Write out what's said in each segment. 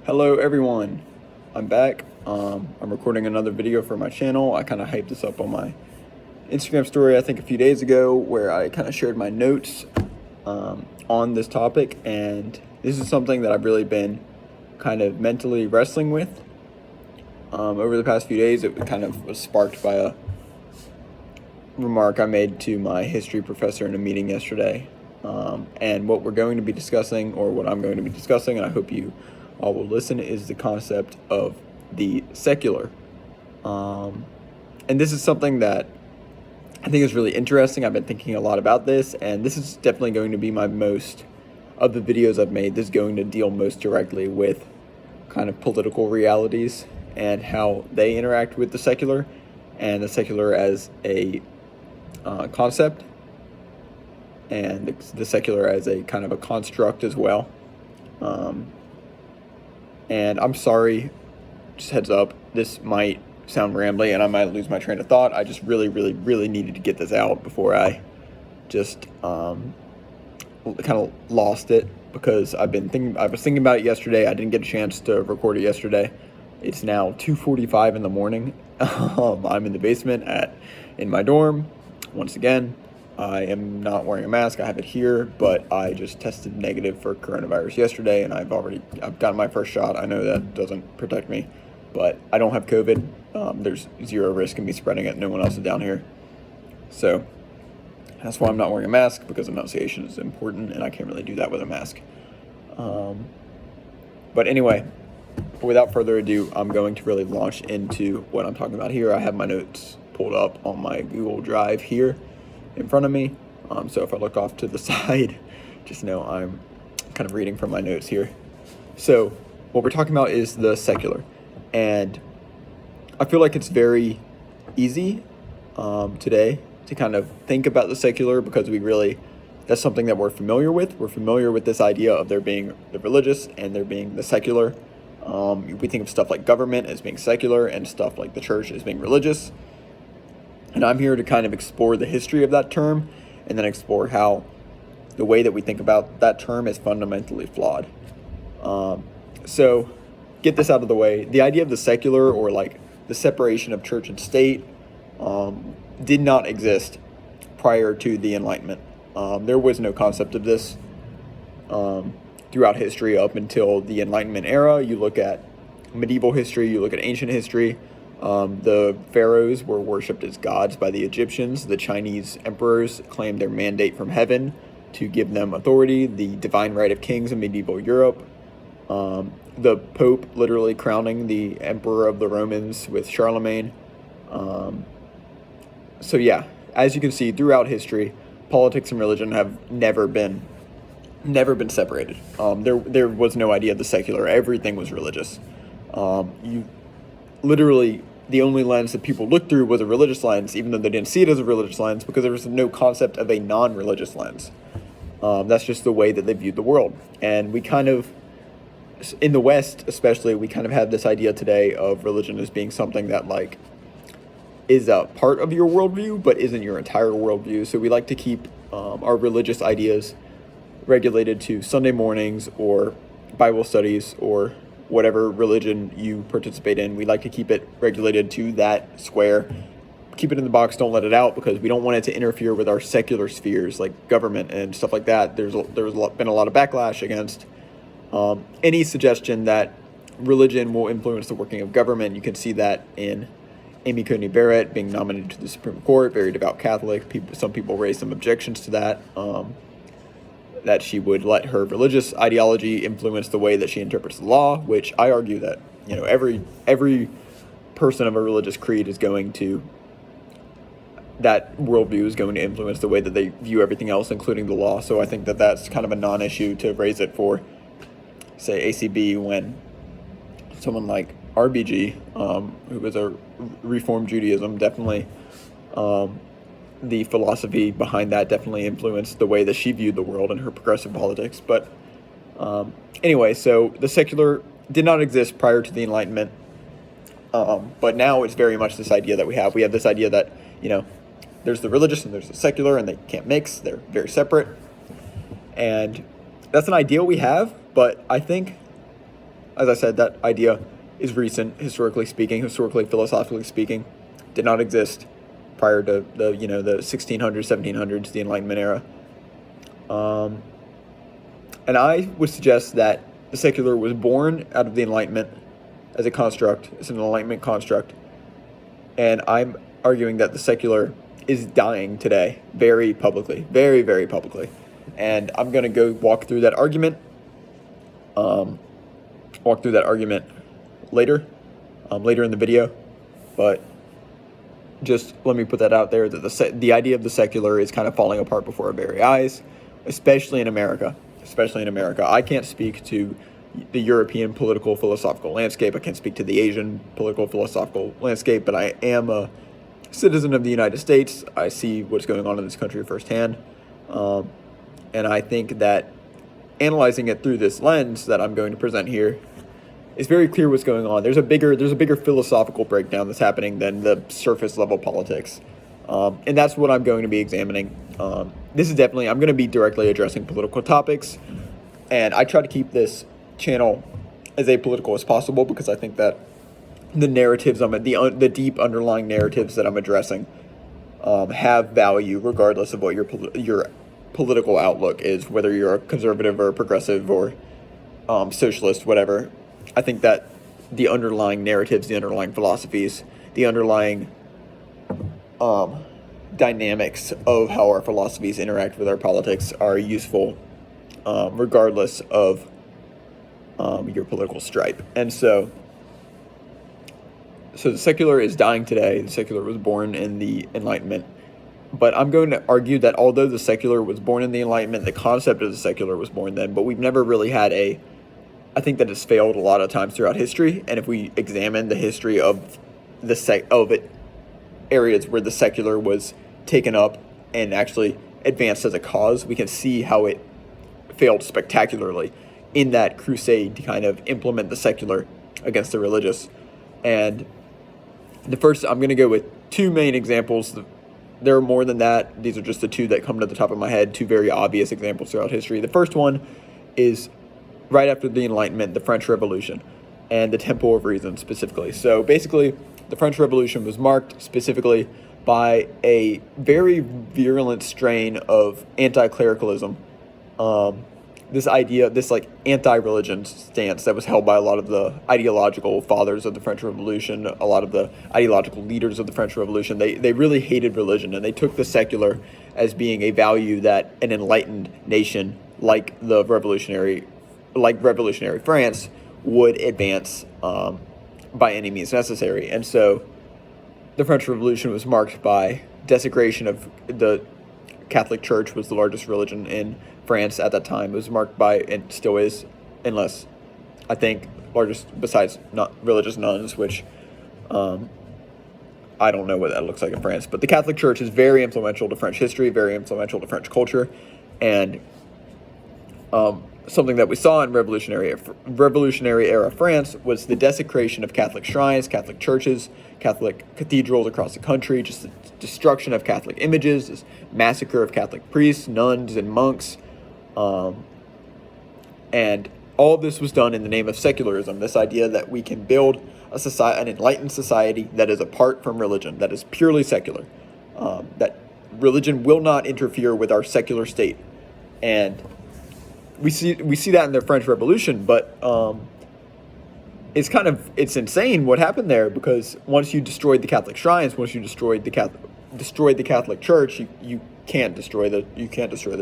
Hello everyone, I'm back. I'm recording another video for my channel. I kind of hyped this up on my Instagram story I think a few days ago where I kind of shared my notes on this topic, and this is something that I've really been kind of mentally wrestling with over the past few days. It kind of was sparked by a remark I made to my history professor in a meeting yesterday. And what we're going to be discussing, or what I'm going to be discussing, and I hope you all will listen, is the concept of the secular. And this is something that I think is really interesting. I've been thinking a lot about this, and this is definitely going to be my most, of the videos I've made, this is going to deal most directly with kind of political realities and how they interact with the secular, and the secular as a concept, and the secular as a kind of a construct as well. And I'm sorry, just heads up, this might sound rambly and I might lose my train of thought. I just really needed to get this out before I just kind of lost it, because I was thinking about it yesterday. I didn't get a chance to record it yesterday. It's now 2:45 in the morning. I'm in the basement in my dorm. Once again, I am not wearing a mask. I have it here, but I just tested negative for coronavirus yesterday, and I've gotten my first shot. I know that doesn't protect me, but I don't have COVID. There's zero risk in me spreading it. No one else is down here. So that's why I'm not wearing a mask, because enunciation is important, and I can't really do that with a mask. But anyway, without further ado, I'm going to really launch into what I'm talking about here. I have my notes pulled up on my Google Drive here in front of me. So if I look off to the side, just know I'm kind of reading from my notes here. So what we're talking about is the secular. And I feel like it's very easy today to kind of think about the secular, because that's something that we're familiar with. We're familiar with this idea of there being the religious and there being the secular. We think of stuff like government as being secular and stuff like the church as being religious. And I'm here to kind of explore the history of that term, and then explore how the way that we think about that term is fundamentally flawed. So get this out of the way. The idea of the secular, or like the separation of church and state, did not exist prior to the Enlightenment. There was no concept of this throughout history up until the Enlightenment era. You look at medieval history, you look at ancient history. The pharaohs were worshipped as gods by the Egyptians. The Chinese emperors claimed their mandate from heaven to give them authority, the divine right of kings in medieval Europe. The Pope literally crowning the emperor of the Romans with Charlemagne. So yeah, as you can see, throughout history, politics and religion have never been separated. There was no idea of the secular. Everything was religious. The only lens that people looked through was a religious lens, even though they didn't see it as a religious lens, because there was no concept of a non-religious lens. That's just the way that they viewed the world. And we kind of, in the West especially, we kind of have this idea today of religion as being something that like is a part of your worldview, but isn't your entire worldview. So we like to keep our religious ideas regulated to Sunday mornings or Bible studies or whatever religion you participate in. We like to keep it regulated to that square. Keep it in the box, don't let it out, because we don't want it to interfere with our secular spheres like government and stuff like that. There's been a lot of backlash against any suggestion that religion will influence the working of government. You can see that in Amy Coney Barrett being nominated to the Supreme Court, very devout Catholic. Some people raised some objections to that. That she would let her religious ideology influence the way that she interprets the law, which I argue that, every person of a religious creed that worldview is going to influence the way that they view everything else, including the law. So I think that that's kind of a non-issue to raise it for, say, ACB, when someone like RBG, who was a Reformed Judaism, definitely the philosophy behind that definitely influenced the way that she viewed the world and her progressive politics. But anyway, so the secular did not exist prior to the Enlightenment, but now it's very much this idea that we have. We have this idea that, there's the religious and there's the secular, and they can't mix. They're very separate. And that's an ideal we have, but I think as I said, that idea is recent, historically speaking, historically, philosophically speaking, did not exist prior to the 1600s, 1700s, the Enlightenment era. And I would suggest that the secular was born out of the Enlightenment as a construct. It's an Enlightenment construct. And I'm arguing that the secular is dying today, very publicly, very, very publicly. And I'm going to go walk through that argument. Later, later in the video. But just let me put that out there, that the idea of the secular is kind of falling apart before our very eyes, especially in America. I can't speak to the European political philosophical landscape. I can't speak to the Asian political philosophical landscape, but I am a citizen of the United States. I see what's going on in this country firsthand. And I think that analyzing it through this lens that I'm going to present here, it's very clear what's going on. There's a bigger philosophical breakdown that's happening than the surface level politics. And that's what I'm going to be examining. I'm going to be directly addressing political topics, and I try to keep this channel as apolitical as possible because I think that the narratives the deep underlying narratives that I'm addressing have value regardless of what your political outlook is, whether you're a conservative or a progressive or socialist, whatever. I think that the underlying narratives, the underlying philosophies, the underlying dynamics of how our philosophies interact with our politics are useful regardless of your political stripe. And so the secular is dying today. The secular was born in the Enlightenment. But I'm going to argue that although the secular was born in the Enlightenment, the concept of the secular was born then, but we've never really had I think that it's failed a lot of times throughout history. And if we examine the history of areas where the secular was taken up and actually advanced as a cause, we can see how it failed spectacularly in that crusade to kind of implement the secular against the religious. And I'm going to go with two main examples. There are more than that. These are just the two that come to the top of my head, two very obvious examples throughout history. The first one is right after the Enlightenment, the French Revolution, and the Temple of Reason specifically. So basically, the French Revolution was marked specifically by a very virulent strain of anti-clericalism. This anti-religion stance that was held by a lot of the ideological fathers of the French Revolution, a lot of the ideological leaders of the French Revolution. They really hated religion, and they took the secular as being a value that an enlightened nation like revolutionary France would advance by any means necessary. And so the French Revolution was marked by desecration of the Catholic Church, was the largest religion in France at that time. It was marked by, and still is, unless I think largest besides not religious nuns, which I don't know what that looks like in France. But the Catholic Church is very influential to French history, very influential to French culture, and something that we saw in revolutionary era France was the desecration of Catholic shrines, Catholic churches, Catholic cathedrals across the country, just the destruction of Catholic images, this massacre of Catholic priests, nuns, and monks. And all of this was done in the name of secularism, this idea that we can build an enlightened society that is apart from religion, that is purely secular, that religion will not interfere with our secular state. And we see that in the French Revolution, but it's insane what happened there, because once you destroyed the Catholic shrines, once you destroyed the Catholic Church, you can't destroy the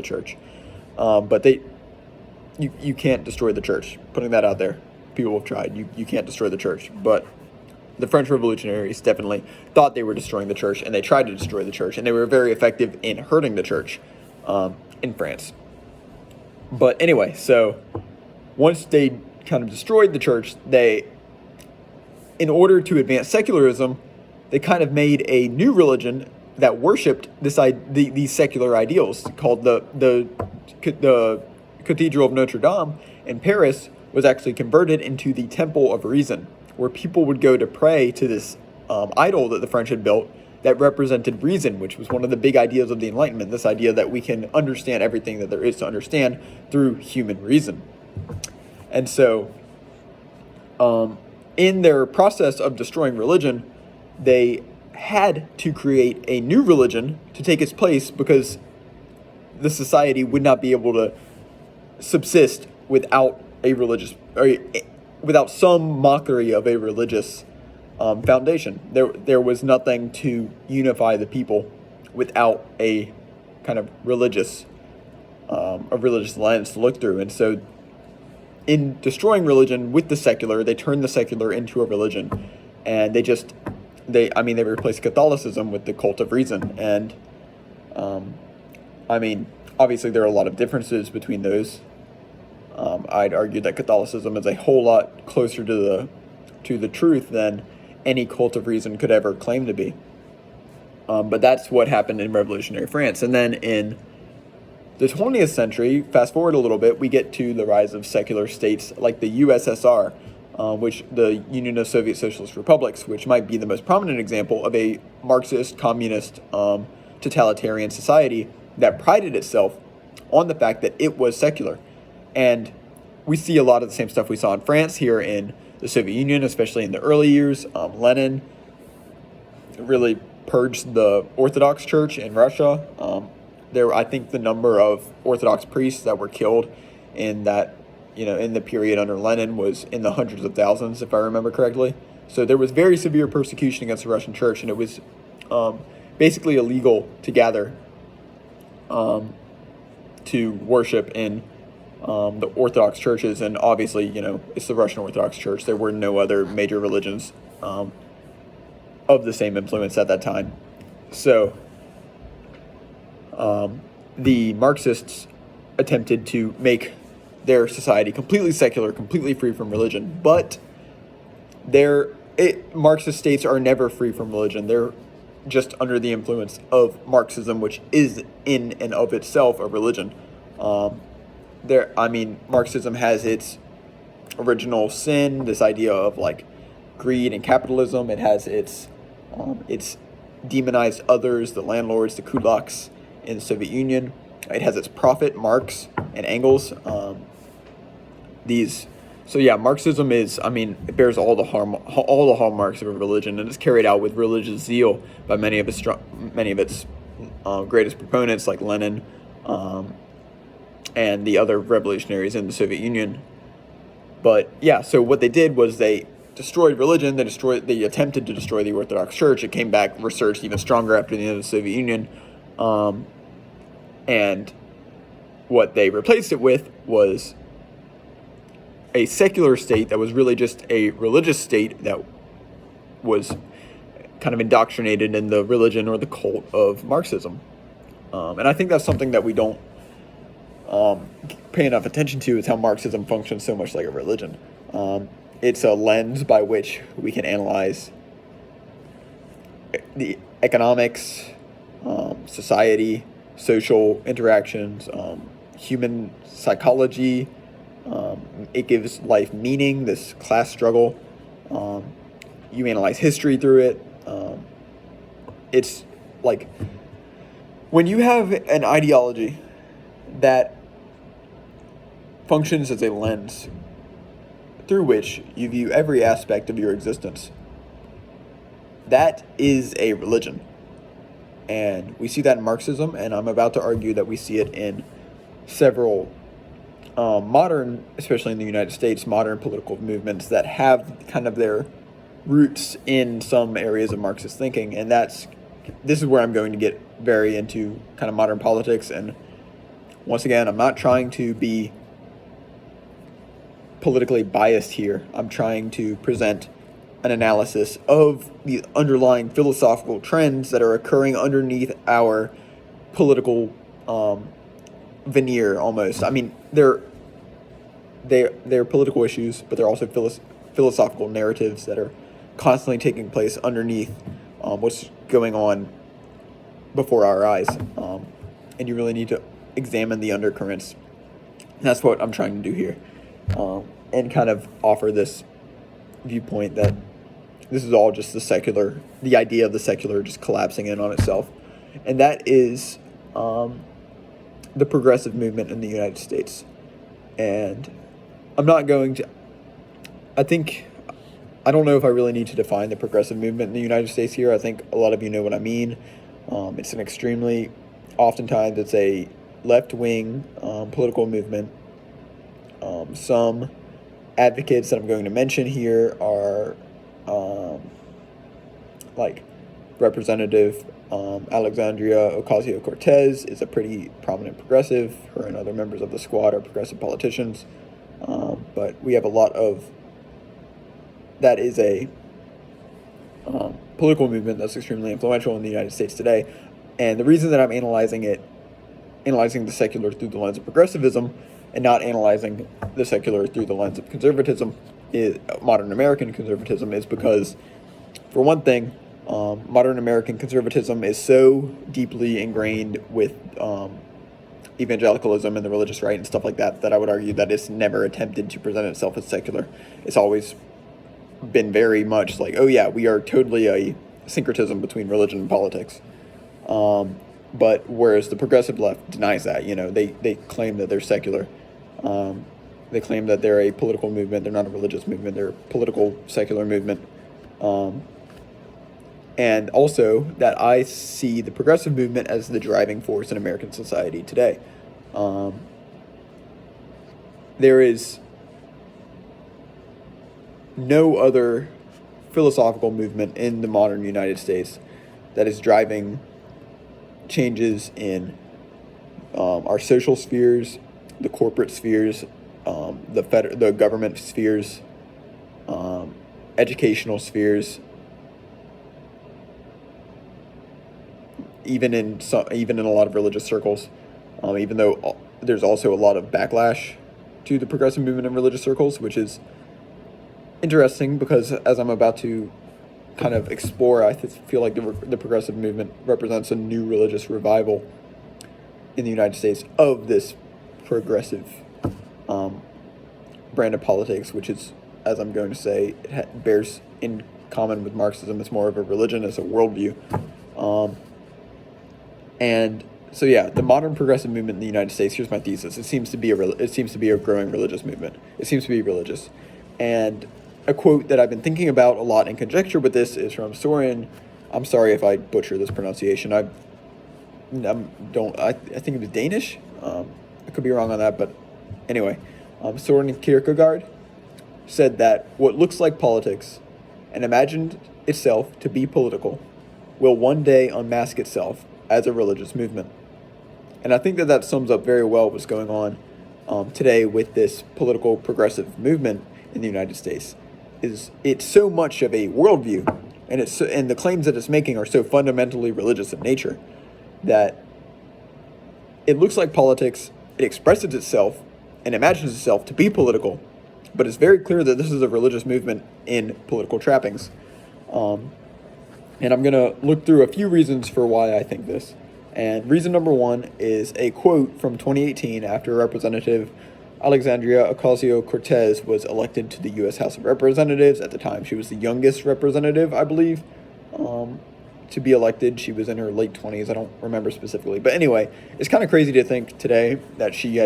church. But you can't destroy the church. Putting that out there, people have tried. You can't destroy the church, but the French revolutionaries definitely thought they were destroying the church, and they tried to destroy the church, and they were very effective in hurting the church in France. But anyway, so once they kind of destroyed the church, in order to advance secularism, they kind of made a new religion that worshipped these secular ideals, called the Cathedral of Notre Dame in Paris was actually converted into the Temple of Reason, where people would go to pray to this idol that the French had built that represented reason, which was one of the big ideas of the Enlightenment, this idea that we can understand everything that there is to understand through human reason. And so in their process of destroying religion, they had to create a new religion to take its place because the society would not be able to subsist without a religious, or without some mockery of a religious foundation. There was nothing to unify the people without a kind of religious lens to look through. And so in destroying religion with the secular, they turned the secular into a religion, and they replaced Catholicism with the cult of reason. And obviously there are a lot of differences between those. I'd argue that Catholicism is a whole lot closer to the truth than any cult of reason could ever claim to be. But that's what happened in revolutionary France. And then in the 20th century, fast forward a little bit, we get to the rise of secular states like the USSR, which the Union of Soviet Socialist Republics, which might be the most prominent example of a Marxist, communist, totalitarian society that prided itself on the fact that it was secular. And we see a lot of the same stuff we saw in France here in the Soviet Union, especially in the early years. Lenin really purged the Orthodox Church in Russia. I think the number of Orthodox priests that were killed in that, in the period under Lenin was in the hundreds of thousands, if I remember correctly. So there was very severe persecution against the Russian church, and it was basically illegal to gather to worship in the Orthodox churches. And obviously, it's the Russian Orthodox Church. There were no other major religions of the same influence at that time. So the Marxists attempted to make their society completely secular, completely free from religion. But Marxist states are never free from religion. They're just under the influence of Marxism, which is in and of itself a religion. Marxism has its original sin, this idea of like greed and capitalism. It has its demonized others, the landlords, the kulaks in the Soviet Union. It has its prophet, Marx and Engels. Marxism is, it bears all the hallmarks of a religion, and it's carried out with religious zeal by many of its greatest proponents, like Lenin and the other revolutionaries in the Soviet Union. But so what they did was they destroyed religion. They attempted to destroy the Orthodox Church. It came back, resurged even stronger after the end of the Soviet Union. And what they replaced it with was a secular state that was really just a religious state that was kind of indoctrinated in the religion or the cult of Marxism. And I think that's something that we don't pay enough attention to, is how Marxism functions so much like a religion. It's a lens by which we can analyze the economics, society, social interactions, human psychology. It gives life meaning, this class struggle. You analyze history through it. It's like when you have an ideology that functions as a lens through which you view every aspect of your existence, that is a religion. And we see that in Marxism, and I'm about to argue that we see it in several modern, especially in the United States, modern political movements that have kind of their roots in some areas of Marxist thinking. And this is where I'm going to get very into kind of modern politics. And once again, I'm not trying to be politically biased here. I'm trying to present an analysis of the underlying philosophical trends that are occurring underneath our political veneer, almost. They're political issues, but they're also philosophical narratives that are constantly taking place underneath what's going on before our eyes. And you really need to examine the undercurrents. And that's what I'm trying to do here. And kind of offer this viewpoint that this is all just the idea of the secular just collapsing in on itself. And that is the progressive movement in the United States. And I think I don't know if I really need to define the progressive movement in the United States here. I think a lot of you know what I mean. It's an extremely, oftentimes it's a left-wing political movement. Some advocates that I'm going to mention here are like Representative Alexandria Ocasio-Cortez is a pretty prominent progressive. Her and other members of the squad are progressive politicians. But we have a lot of, that is a political movement that's extremely influential in the United States today. And the reason that I'm analyzing the secular through the lens of progressivism and not analyzing the secular through the lens of conservatism, modern American conservatism, is because, for one thing, modern American conservatism is so deeply ingrained with evangelicalism and the religious right and stuff like that, that I would argue that it's never attempted to present itself as secular. It's always been very much like, oh yeah, we are totally a syncretism between religion and politics. But whereas the progressive left denies that, they claim that they're secular. They claim that they're a political movement. They're not a religious movement. They're a political, secular movement. And also that I see the progressive movement as the driving force in American society today. There is no other philosophical movement in the modern United States that is driving changes in our social spheres, the corporate spheres, the government spheres, educational spheres, even in a lot of religious circles. Even though there's also a lot of backlash to the progressive movement in religious circles, which is interesting because, as I'm about to kind of explore, I feel like the progressive movement represents a new religious revival in the United States of this progressive brand of politics, which is, as I'm going to say, it bears in common with Marxism. It's more of a religion, it's a worldview. And so, yeah, the modern progressive movement in the United States, here's my thesis. It seems to be a growing religious movement. It seems to be religious. And a quote that I've been thinking about a lot in conjecture with this is from Soren. I'm sorry if I butcher this pronunciation. I think it was Danish. I could be wrong on that, but anyway, Soren Kierkegaard said that what looks like politics and imagined itself to be political will one day unmask itself as a religious movement. And I think that sums up very well what's going on today with this political progressive movement in the United States. It's so much of a worldview, and the claims that it's making are so fundamentally religious in nature that it looks like politics. It expresses itself and imagines itself to be political, but it's very clear that this is a religious movement in political trappings. And I'm going to look through a few reasons for why I think this. And reason number one is a quote from 2018 after Representative Alexandria Ocasio-Cortez was elected to the U.S. House of Representatives. At the time, she was the youngest representative, I believe, to be elected. She was in her late 20s. I don't remember specifically. But anyway, it's kind of crazy to think today that she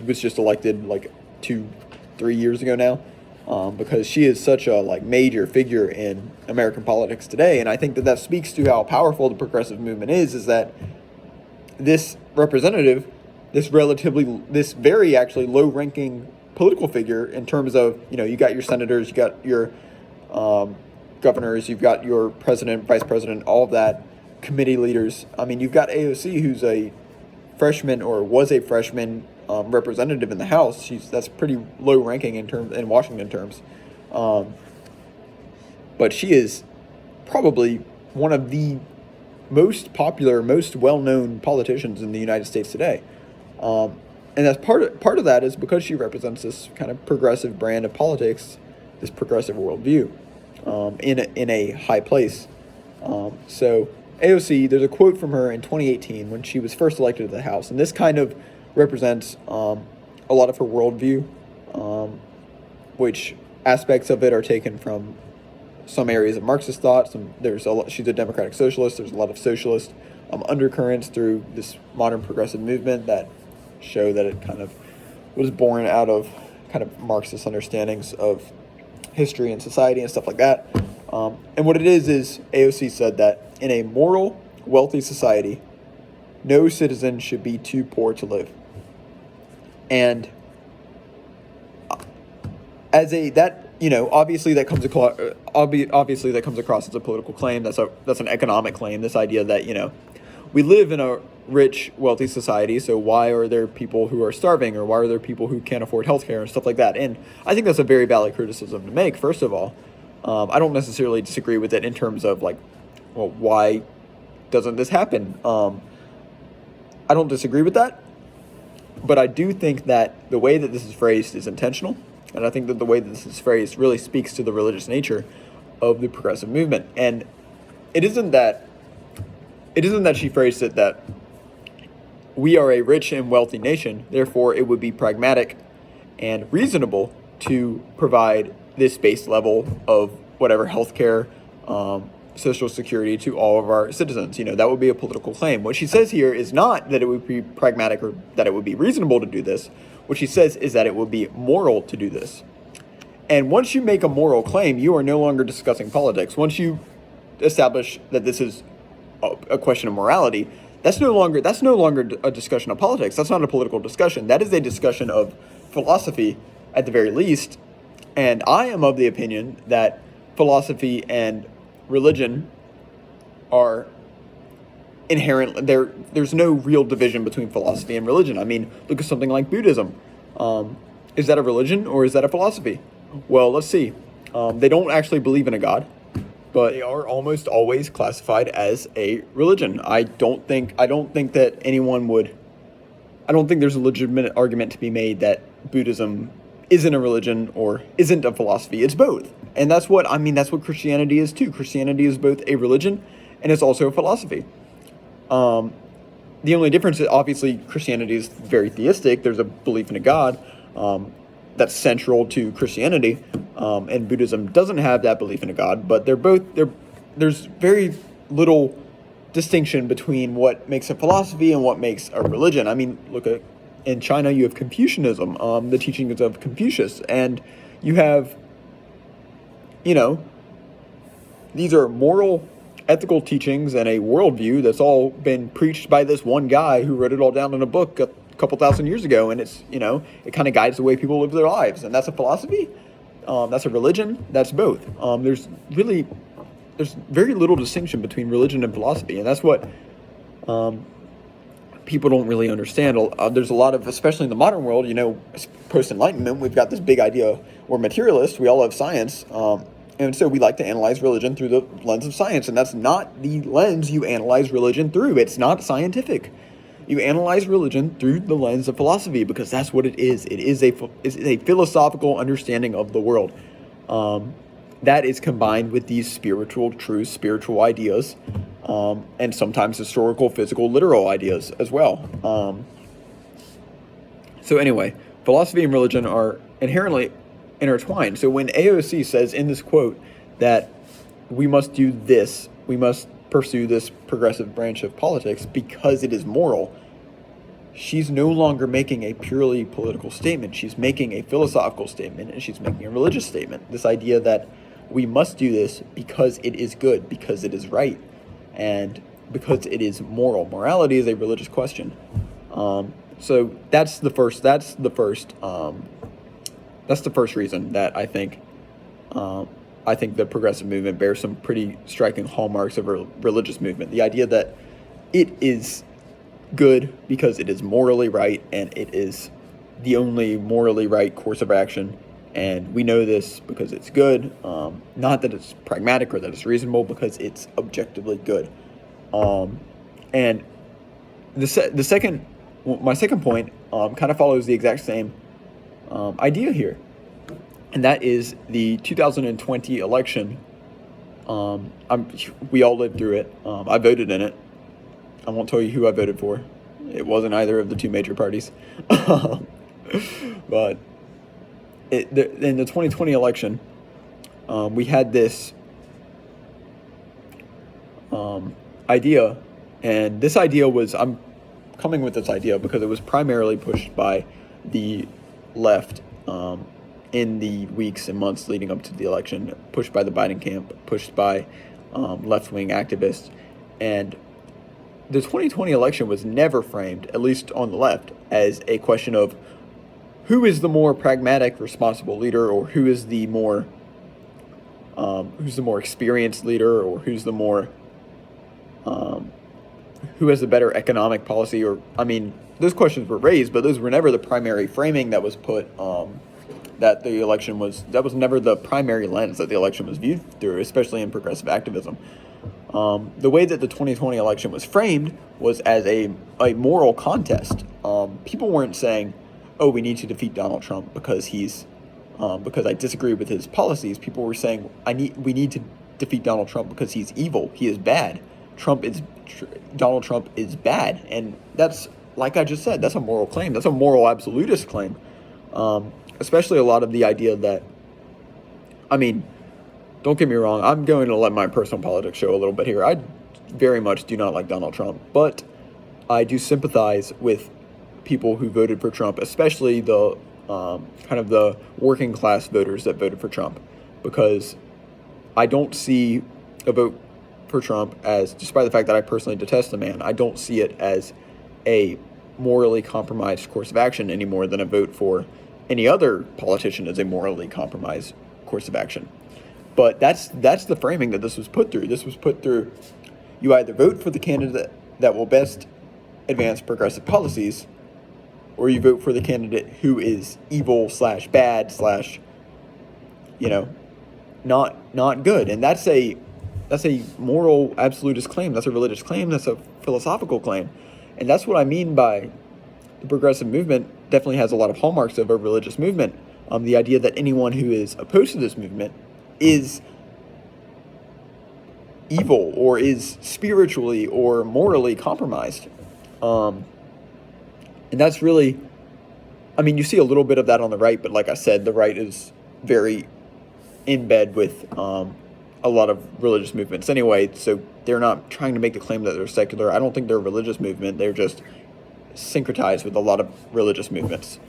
was just elected like 2-3 years ago now. Because she is such a major figure in American politics today. And I think that speaks to how powerful the progressive movement is that this representative, this very actually low-ranking political figure in terms of, you got your senators, you got your governors, you've got your president, vice president, all of that, committee leaders. I mean, you've got AOC, who's a freshman or was a freshman representative in the House. That's pretty low ranking in Washington terms, but she is probably one of the most popular, most well-known politicians in the United States today, and that's part of that is because she represents this kind of progressive brand of politics, this progressive worldview, in a high place. So AOC, there's a quote from her in 2018 when she was first elected to the House, and this kind of represents a lot of her worldview, which aspects of it are taken from some areas of Marxist thought. She's a democratic socialist. There's a lot of socialist undercurrents through this modern progressive movement that show that it kind of was born out of kind of Marxist understandings of history and society and stuff like that. And what it is AOC said that in a moral, wealthy society, no citizen should be too poor to live. And obviously that comes across. Obviously that comes across as a political claim. That's an economic claim. This idea that we live in a rich, wealthy society. So why are there people who are starving, or why are there people who can't afford healthcare and stuff like that? And I think that's a very valid criticism to make. First of all, I don't necessarily disagree with it in terms of why doesn't this happen? I don't disagree with that, but I do think that the way that this is phrased is intentional. And I think that the way that this is phrased really speaks to the religious nature of the progressive movement. And it isn't that she phrased it that we are a rich and wealthy nation, therefore it would be pragmatic and reasonable to provide this base level of whatever healthcare, Social Security to all of our citizens. That would be a political claim. What she says here is not that it would be pragmatic or that it would be reasonable to do this. What she says is that it would be moral to do this. And once you make a moral claim, you are no longer discussing politics. Once you establish that this is a question of morality, that's no longer a discussion of politics. That's not a political discussion. That is a discussion of philosophy at the very least. And I am of the opinion that philosophy and religion are inherent. There's no real division between philosophy and religion. I mean, look at something like Buddhism. Is that a religion or is that a philosophy? Well, let's see. They don't actually believe in a god, but they are almost always classified as a religion. I don't think that anyone would. I don't think there's a legitimate argument to be made that Buddhism isn't a religion or isn't a philosophy. It's both. And that's what Christianity is too. Christianity is both a religion and it's also a philosophy. The only difference is obviously Christianity is very theistic. There's a belief in a God that's central to Christianity, and Buddhism doesn't have that belief in a God. But there's very little distinction between what makes a philosophy and what makes a religion. I mean, look at in China, you have Confucianism, the teachings of Confucius, and you have, these are moral, ethical teachings and a worldview that's all been preached by this one guy who wrote it all down in a book a couple thousand years ago, and it's, it kind of guides the way people live their lives, and that's a philosophy, that's a religion, that's both. There's very little distinction between religion and philosophy, and that's what people don't really understand. There's a lot of, especially in the modern world, post-Enlightenment, we've got this big idea, we're materialists, we all have science, and so we like to analyze religion through the lens of science, and that's not the lens you analyze religion through. It's not scientific. You analyze religion through the lens of philosophy because that's what it is. It is a philosophical understanding of the world that is combined with these spiritual truths, spiritual ideas, and sometimes historical, physical, literal ideas as well. So anyway, philosophy and religion are inherently intertwined. So when AOC says in this quote that we must do this, we must pursue this progressive branch of politics because it is moral, she's no longer making a purely political statement. She's making a philosophical statement, and she's making a religious statement. This idea that we must do this because it is good, because it is right, and because it is moral. Morality is a religious question. So that's the first reason that I think the progressive movement bears some pretty striking hallmarks of a religious movement. The idea that it is good because it is morally right, and it is the only morally right course of action. And we know this because it's good, not that it's pragmatic or that it's reasonable, because it's objectively good. And my second point kind of follows the exact same idea here, and that is the 2020 election. We all lived through it. I voted in it. I won't tell you who I voted for. It wasn't either of the two major parties. But in the 2020 election, we had this idea, and this idea was, I'm coming with this idea because it was primarily pushed by the left in the weeks and months leading up to the election, pushed by the Biden camp, pushed by left-wing activists. And the 2020 election was never framed, at least on the left, as a question of who is the more pragmatic, responsible leader, or who is the more experienced leader, or who's the more who has the better economic policy. Or, I mean, those questions were raised, but those were never the primary framing that was put. That the election was, that was never the primary lens that the election was viewed through, especially in progressive activism. The way that the 2020 election was framed was as a moral contest. People weren't saying, "Oh, we need to defeat Donald Trump because because I disagree with his policies." People were saying, "We need to defeat Donald Trump because he's evil. He is bad. Donald Trump is bad." And that's, like I just said, that's a moral claim. That's a moral absolutist claim. Especially a lot of the idea that, I mean, don't get me wrong, I'm going to let my personal politics show a little bit here. I very much do not like Donald Trump, but I do sympathize with people who voted for Trump, especially the kind of the working class voters that voted for Trump, because I don't see a vote for Trump as, despite the fact that I personally detest the man, I don't see it as a morally compromised course of action any more than a vote for any other politician is a morally compromised course of action. But that's the framing that this was put through. This was put through, you either vote for the candidate that will best advance progressive policies, or you vote for the candidate who is evil / bad / not good. And that's a moral absolutist claim. That's a religious claim. That's a philosophical claim. And that's what I mean by the progressive movement definitely has a lot of hallmarks of a religious movement. The idea that anyone who is opposed to this movement is evil or is spiritually or morally compromised. And that's really, I mean, you see a little bit of that on the right, but like I said, the right is very in bed with a lot of religious movements anyway, so they're not trying to make the claim that they're secular. I don't think they're a religious movement. They're just syncretized with a lot of religious movements.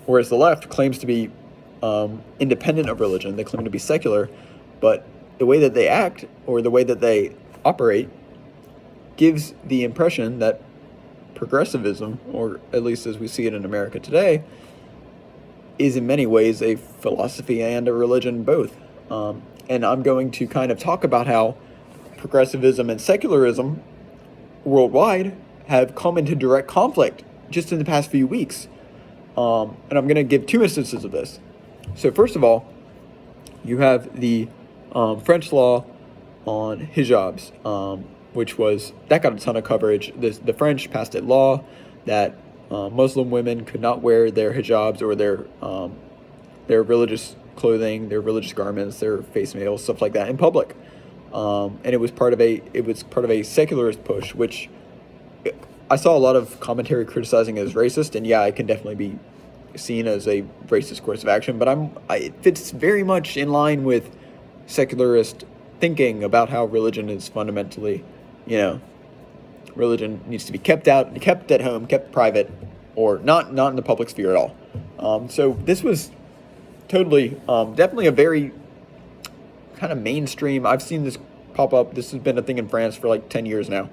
Whereas the left claims to be independent of religion. They claim to be secular, but the way that they act or the way that they operate gives the impression that progressivism, or at least as we see it in America today, is in many ways a philosophy and a religion both. And I'm going to kind of talk about how progressivism and secularism worldwide have come into direct conflict just in the past few weeks. And I'm going to give two instances of this. So first of all, you have the French law on hijabs, that got a ton of coverage. The French passed a law that Muslim women could not wear their hijabs or their religious clothing, their religious garments, their face veils, stuff like that in public. And it was part of a secularist push, which I saw a lot of commentary criticizing as racist, and yeah, it can definitely be seen as a racist course of action, but it fits very much in line with secularist thinking about how religion is fundamentally, religion needs to be kept at home, kept private, or not in the public sphere at all. So this was totally, definitely a very kind of mainstream. I've seen this pop up. This has been a thing in France for like 10 years now,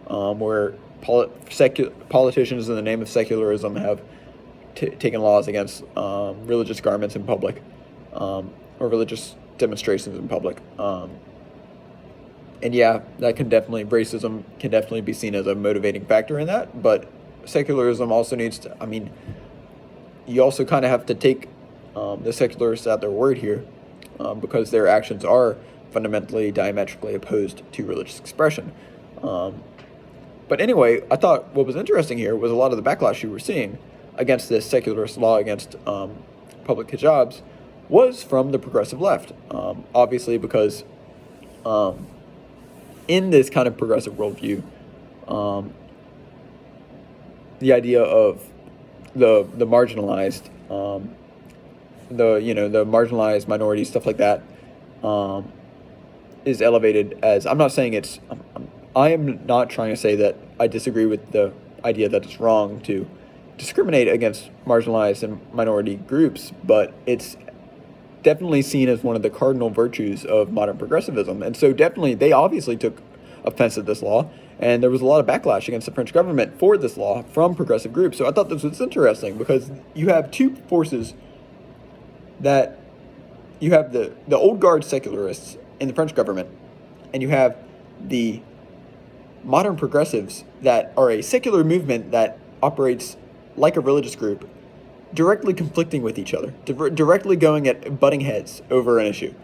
where politicians in the name of secularism have taken laws against religious garments in public, or religious demonstrations in public. And yeah, racism can definitely be seen as a motivating factor in that, but secularism also needs to, you also kind of have to take the secularists at their word here, because their actions are fundamentally diametrically opposed to religious expression. But anyway, I thought what was interesting here was a lot of the backlash you were seeing against this secularist law against public hijabs was from the progressive left. Obviously, because in this kind of progressive worldview, the idea of the marginalized, the marginalized minorities, stuff like that, is elevated as, I'm not saying I am not trying to say that I disagree with the idea that it's wrong to discriminate against marginalized and minority groups, but it's definitely seen as one of the cardinal virtues of modern progressivism. And so definitely they obviously took offense at this law, and there was a lot of backlash against the French government for this law from progressive groups. So I thought this was interesting because you have two forces that you have the old guard secularists in the French government, and you have the modern progressives that are a secular movement that operates like a religious group, directly conflicting with each other, directly going at butting heads over an issue.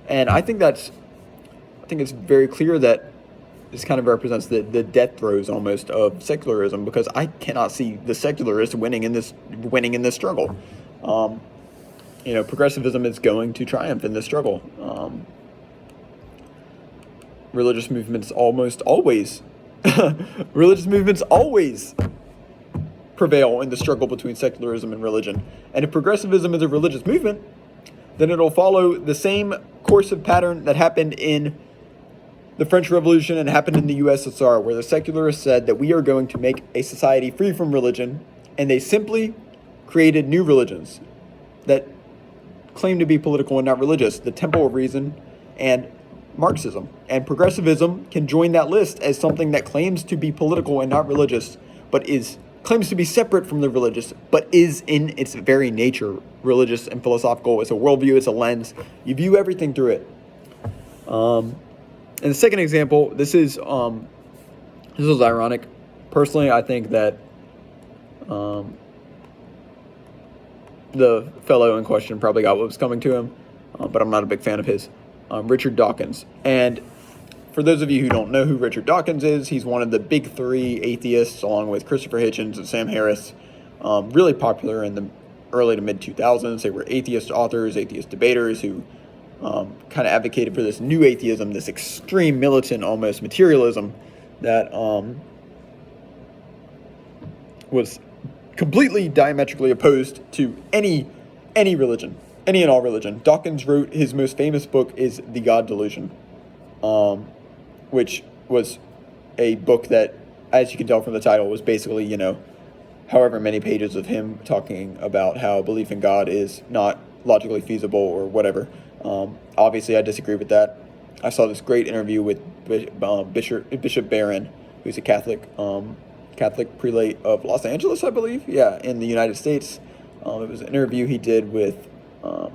And I think it's very clear that this kind of represents the death throes almost of secularism, because I cannot see the secularists winning in this struggle. Progressivism is going to triumph in this struggle. Religious movements always prevail in the struggle between secularism and religion. And if progressivism is a religious movement, then it'll follow the same course of pattern that happened in the French Revolution and happened in the USSR, where the secularists said that we are going to make a society free from religion, and they simply created new religions that claim to be political and not religious, the Temple of Reason and Marxism. And progressivism can join that list as something that claims to be political and not religious, but claims to be separate from the religious, but is in its very nature religious and philosophical. It's a worldview, it's a lens. You view everything through it. And the second example, this is ironic. Personally, I think that the fellow in question probably got what was coming to him, but I'm not a big fan of his. Richard Dawkins. And for those of you who don't know who Richard Dawkins is, he's one of the big three atheists, along with Christopher Hitchens and Sam Harris. Really popular in the early to mid 2000s. They were atheist authors, atheist debaters who kind of advocated for this new atheism, this extreme militant, almost materialism that was completely diametrically opposed to any religion, any and all religion. Dawkins wrote his most famous book is The God Delusion, which was a book that, as you can tell from the title, was basically, however many pages of him talking about how belief in God is not logically feasible or whatever. Obviously, I disagree with that. I saw this great interview with Bishop Barron, who's a Catholic prelate of Los Angeles, I believe, in the United States. It was an interview he did with a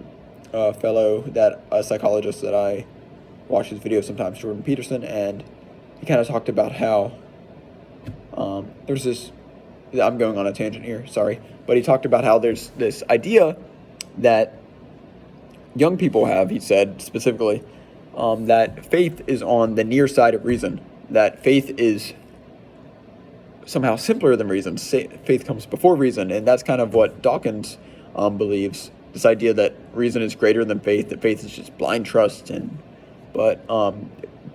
psychologist that I watch his videos sometimes, Jordan Peterson, and he kind of talked about how there's this, I'm going on a tangent here, sorry, but he talked about how there's this idea that young people have, he said specifically, that faith is on the near side of reason, that faith is somehow simpler than reason, faith comes before reason, and that's kind of what Dawkins believes, this idea that reason is greater than faith, that faith is just blind trust, but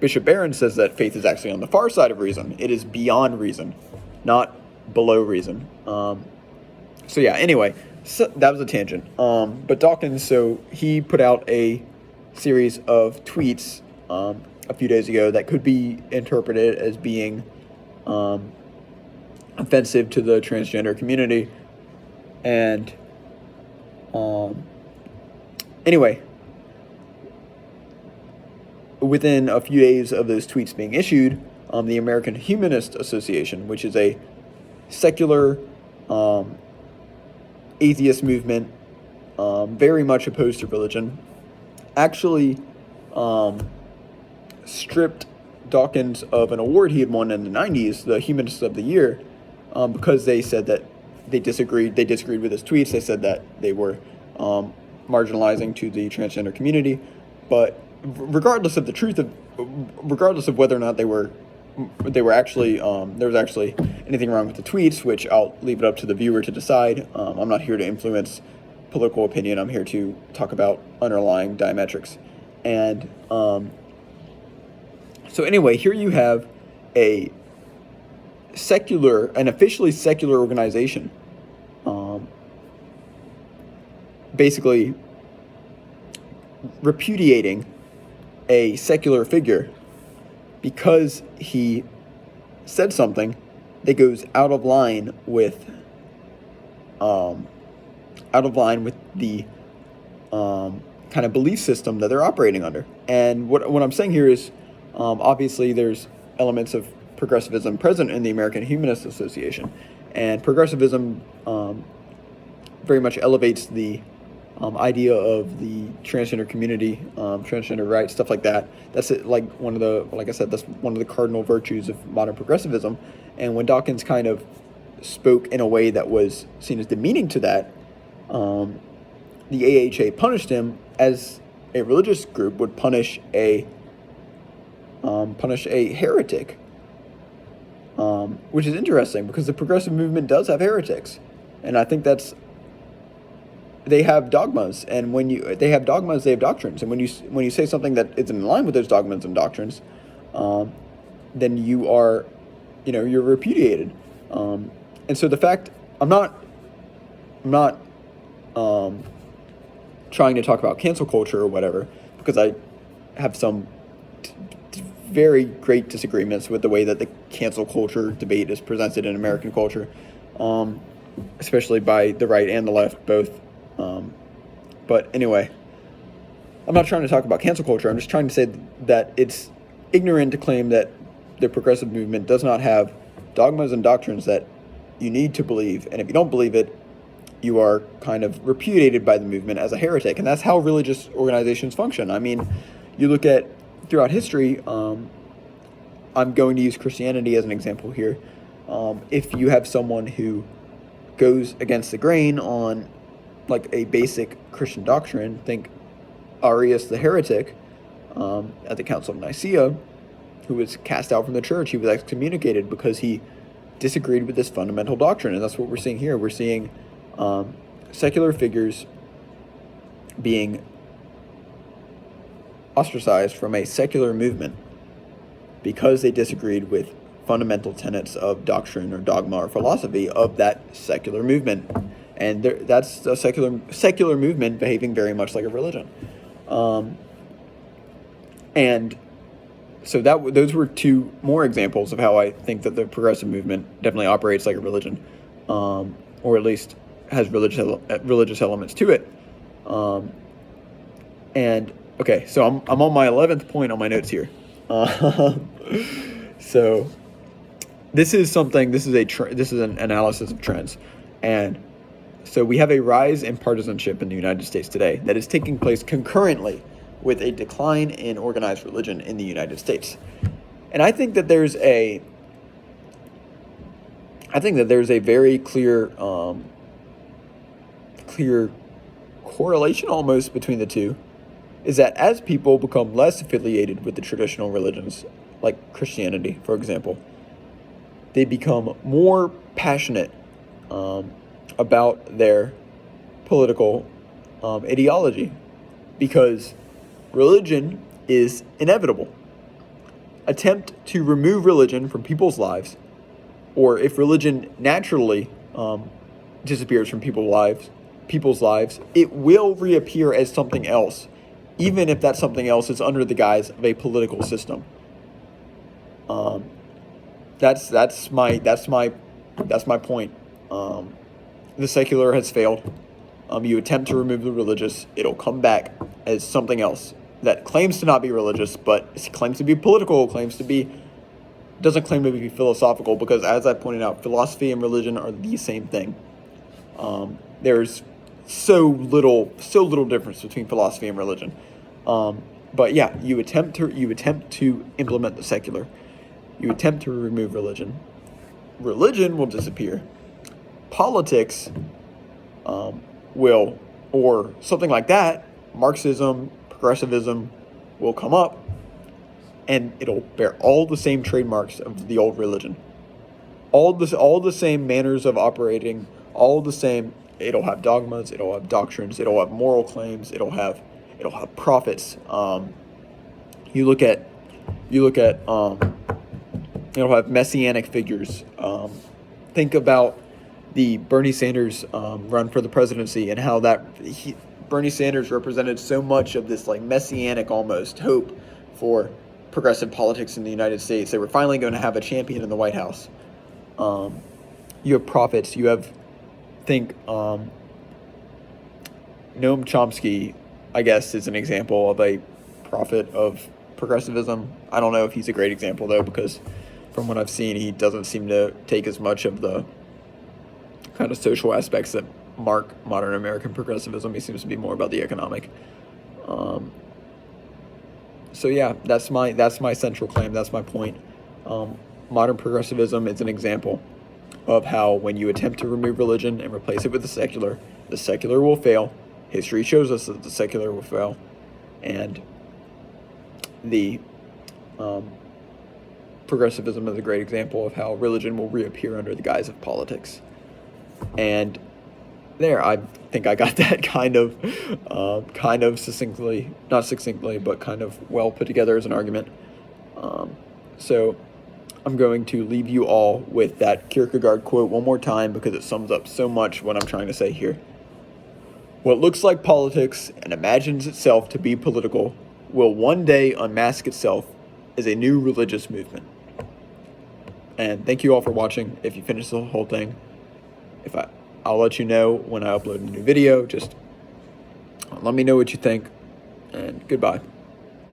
Bishop Barron says that faith is actually on the far side of reason. It is beyond reason, not below reason. Anyway, so that was a tangent. But Dawkins, so he put out a series of tweets a few days ago that could be interpreted as being offensive to the transgender community. And anyway, within a few days of those tweets being issued, the American Humanist Association, which is a secular atheist movement, very much opposed to religion, actually stripped Dawkins of an award he had won in the 90s, the Humanist of the Year, because they said that they disagreed with his tweets. They said that they were marginalizing to the transgender community, but regardless of whether or not they were actually, there was actually anything wrong with the tweets, which I'll leave it up to the viewer to decide. I'm not here to influence political opinion. I'm here to talk about underlying diametrics. And so anyway, here you have an officially secular organization, basically repudiating a secular figure because he said something that goes out of line with out of line with the kind of belief system that they're operating under. And what I'm saying here is, obviously there's elements of progressivism present in the American Humanist Association, and progressivism very much elevates the idea of the transgender community, transgender rights, stuff like that. That's it, like I said, that's one of the cardinal virtues of modern progressivism. And when Dawkins kind of spoke in a way that was seen as demeaning to that, the AHA punished him as a religious group would punish a heretic, which is interesting because the progressive movement does have heretics, and I think they have dogmas, and they have dogmas, they have doctrines, and when you say something that is in line with those dogmas and doctrines, then you're repudiated, and so the fact I'm not trying to talk about cancel culture or whatever, because I have some very great disagreements with the way that the cancel culture debate is presented in American culture, especially by the right and the left both. But anyway, I'm not trying to talk about cancel culture. I'm just trying to say that it's ignorant to claim that the progressive movement does not have dogmas and doctrines that you need to believe, and if you don't believe it, you are kind of repudiated by the movement as a heretic. And that's how religious organizations function. I mean, you look at throughout history, I'm going to use Christianity as an example here. If you have someone who goes against the grain on like a basic Christian doctrine, think Arius the heretic at the Council of Nicaea, who was cast out from the church. He was excommunicated because he disagreed with this fundamental doctrine. And that's what we're seeing here. We're seeing secular figures being ostracized from a secular movement because they disagreed with fundamental tenets of doctrine or dogma or philosophy of that secular movement. And that's a secular movement behaving very much like a religion. And so those were two more examples of how I think that the progressive movement definitely operates like a religion, or at least has religious elements to it. And okay, so I'm on my 11th point on my notes here. So this is an analysis of trends, and so we have a rise in partisanship in the United States today that is taking place concurrently with a decline in organized religion in the United States. And I think that there's a very clear correlation almost between the two, is that as people become less affiliated with the traditional religions, like Christianity, for example, they become more passionate about their political ideology, because religion is inevitable. Attempt to remove religion from people's lives, or if religion naturally disappears from people's lives, it will reappear as something else, even if that something else is under the guise of a political system. That's my point. The secular has failed. You attempt to remove the religious, it'll come back as something else that claims to not be religious, but it claims to be political, doesn't claim to be philosophical, because as I pointed out, philosophy and religion are the same thing. There's so little difference between philosophy and religion. But yeah, you attempt to implement the secular. You attempt to remove religion. Religion will disappear. Politics will, or something like that, Marxism, progressivism will come up, and it'll bear all the same trademarks of the old religion. All the same manners of operating, all the same. It'll have dogmas, it'll have doctrines, it'll have moral claims, it'll have prophets. You look at it'll have messianic figures. Think about the Bernie Sanders run for the presidency, and how Bernie Sanders represented so much of this like messianic almost hope for progressive politics in the United States. They were finally going to have a champion in the White House. You have prophets, you have think Noam Chomsky, I guess, is an example of a prophet of progressivism. I don't know if he's a great example, though, because from what I've seen, he doesn't seem to take as much of the kind of social aspects that mark modern American progressivism. He seems to be more about the economic. So yeah, that's my central claim. That's my point. Modern progressivism is an example of how when you attempt to remove religion and replace it with the secular will fail. History shows us that the secular will fail, and the progressivism is a great example of how religion will reappear under the guise of politics. And there, I think I got that kind of succinctly, not succinctly, but kind of well put together as an argument. So I'm going to leave you all with that Kierkegaard quote one more time because it sums up so much what I'm trying to say here. What looks like politics and imagines itself to be political will one day unmask itself as a new religious movement. And thank you all for watching. If you finish the whole thing, I'll let you know when I upload a new video. Just let me know what you think, and goodbye.